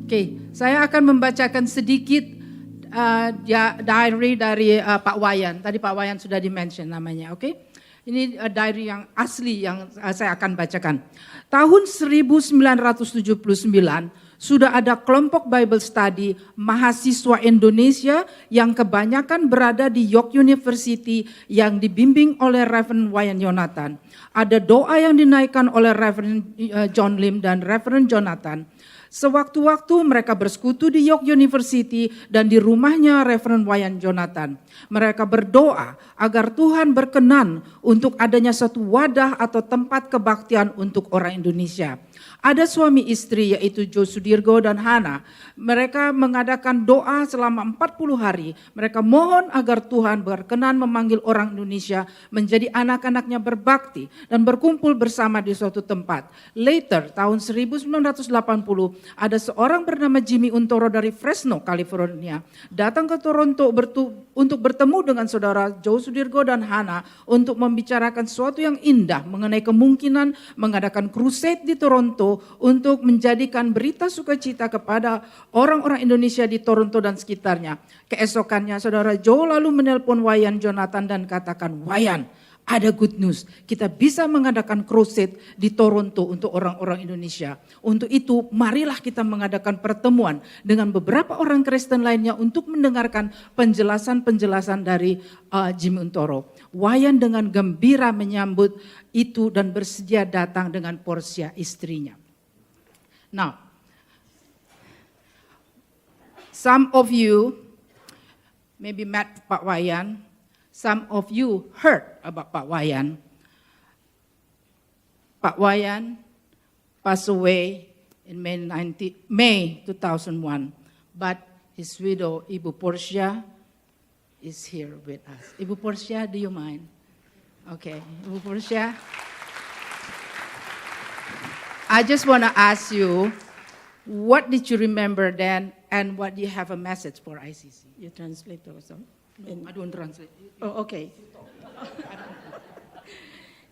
Oke, saya akan membacakan sedikit diary dari Pak Wayan. Tadi Pak Wayan sudah di-mention namanya, oke? Ini diary yang asli yang saya akan bacakan. Tahun 1979 sudah ada kelompok Bible Study mahasiswa Indonesia yang kebanyakan berada di York University yang dibimbing oleh Reverend Wayan Jonathan. Ada doa yang dinaikkan oleh Reverend John Lim dan Reverend Jonathan. Sewaktu-waktu mereka bersekutu di York University dan di rumahnya Reverend Wayan Jonathan. Mereka berdoa agar Tuhan berkenan untuk adanya satu wadah atau tempat kebaktian untuk orang Indonesia. Ada suami istri yaitu Joe Sudirgo dan Hana. Mereka mengadakan doa selama 40 hari. Mereka mohon agar Tuhan berkenan memanggil orang Indonesia menjadi anak-anaknya berbakti dan berkumpul bersama di suatu tempat. Later, tahun 1980, ada seorang bernama Jimmy Untoro dari Fresno, California, datang ke Toronto untuk bertemu dengan saudara Joe Sudirgo dan Hana untuk membicarakan sesuatu yang indah mengenai kemungkinan mengadakan crusade di Toronto untuk menjadikan berita sukacita kepada orang-orang Indonesia di Toronto dan sekitarnya. Keesokannya saudara Joe lalu menelpon Wayan Jonathan dan katakan, Wayan, ada good news, kita bisa mengadakan crusade di Toronto untuk orang-orang Indonesia. Untuk itu, marilah kita mengadakan pertemuan dengan beberapa orang Kristen lainnya untuk mendengarkan penjelasan-penjelasan dari Jimmy Untoro. Wayan dengan gembira menyambut itu dan bersedia datang dengan Portia istrinya. Now, some of you maybe met Pak Wayan. Some of you heard about Pak Wayan. Pak Wayan passed away in May 2001, but his widow, Ibu Portia, is here with us. Ibu Portia, do you mind? Okay, Ibu Portia. I just want to ask you, what did you remember then, and what do you have a message for ICC? You translate also? No, I don't translate. Oh, okay.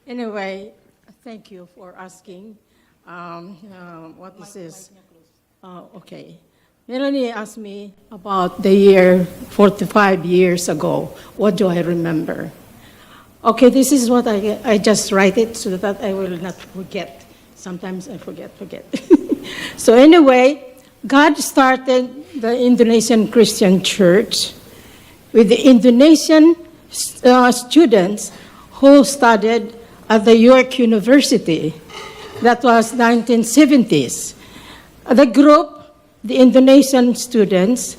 Anyway, thank you for asking. What is this? Okay. Melanie asked me about the year 45 years ago. What do I remember? Okay, this is what I just write it so that I will not forget. Sometimes I forget. So anyway, God started the Indonesian Christian Church with the Indonesian students who studied at the York University. That was 1970s. The group, the Indonesian students,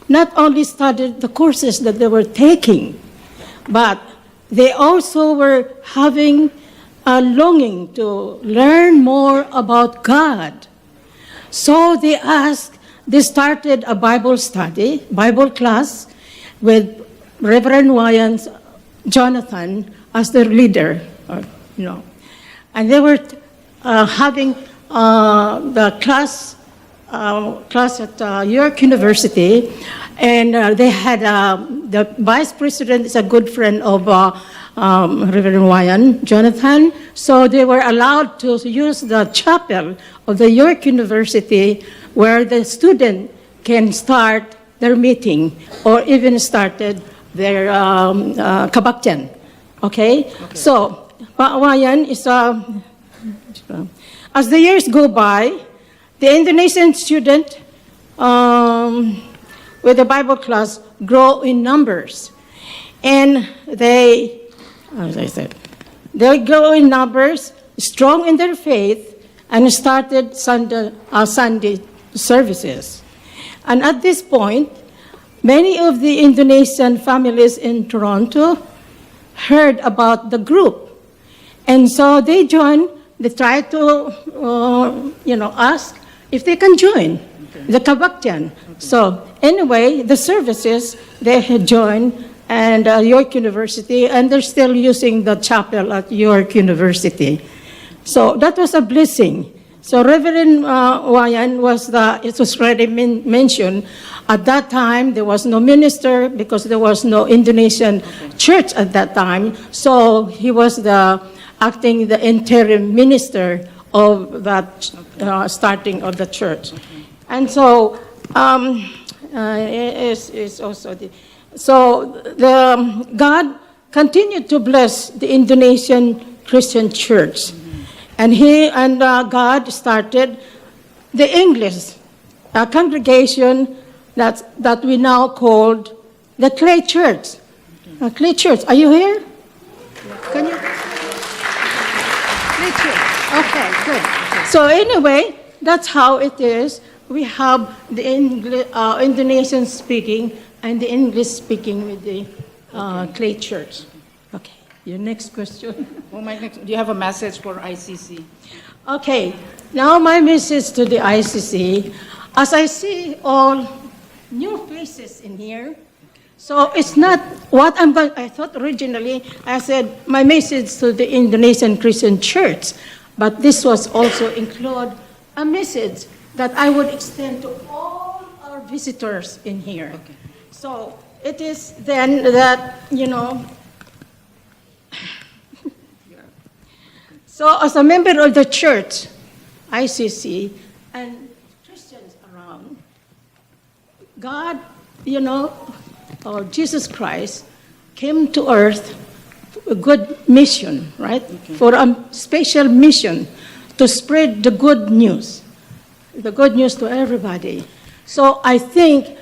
not only studied the courses that they were taking, but they also were having a longing to learn more about God. So they started a Bible study, Bible class, with Reverend Wayan Jonathan as their leader, and they were having the class at York University, and they had the vice president is a good friend of Reverend Wayan Jonathan, so they were allowed to use the chapel of the York University where the student can start their meeting or even started their kabaktian. Okay? So, Wayan is as the years go by, the Indonesian student with the Bible class grow in numbers. And they, as I said, they grow in numbers, strong in their faith, and started Sunday services. And at this point, many of the Indonesian families in Toronto heard about the group. And so they joined, they tried to, ask if they can join the kabaktian. So anyway, the services, they had joined and York University, and they're still using the chapel at York University. So that was a blessing. So Reverend Wayan it was already mentioned, at that time there was no minister because there was no Indonesian church at that time. So he was acting the interim minister of that starting of the church. And so, is also God continued to bless the Indonesian Christian Church, and God started the English congregation that we now called the Clay Church. Clay Church, are you here? Can you? Clay Church. Okay, good. So anyway, that's how it is. We have the Indonesian speaking and the English speaking with the Clay Church. Okay, your next question. Do you have a message for ICC? Okay, now my message to the ICC, as I see all new faces in here, so it's not what I thought originally, I said my message to the Indonesian Christian Church, but this was also include a message that I would extend to all our visitors in here. Okay. So it is then that, so as a member of the church, ICC, and Christians around, God, or Jesus Christ came to earth for a good mission, right? Okay. For a special mission to spread the good news to everybody. So I think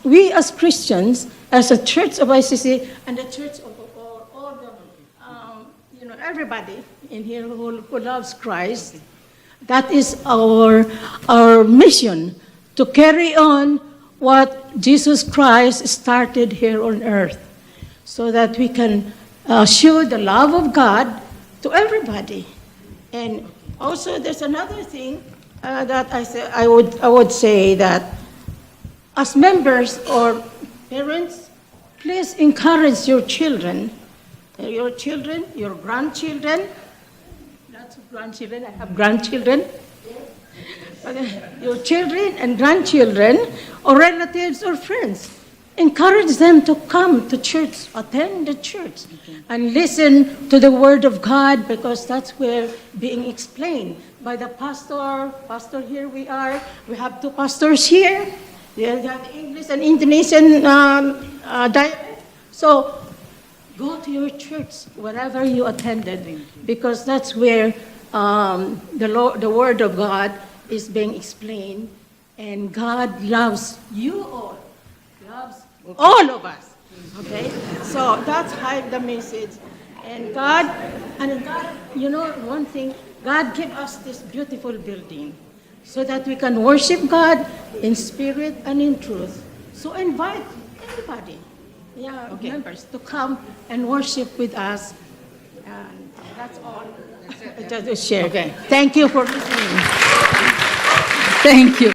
we as Christians, as a church of ICC and the church of all the, everybody in here who loves Christ, that is our mission to carry on what Jesus Christ started here on earth, so that we can show the love of God to everybody. And also, there's another thing that I would say that as members or parents, please encourage your children, your grandchildren. Lots of grandchildren. I have grandchildren. Your children and grandchildren, or relatives or friends, encourage them to come to church, attend the church, and listen to the Word of God, because that's where being explained by the pastor. Pastor, here we are. We have two pastors here. They have English and Indonesian dialect. So go to your church, wherever you attended, because that's where the Word of God is being explained, and God loves you all, loves all of us. Okay, so that's the message. And God, one thing, God gave us this beautiful building so that we can worship God in spirit and in truth. So invite everybody, members, to come and worship with us. And that's all. Just to share. Okay. Thank you for listening. Thank you.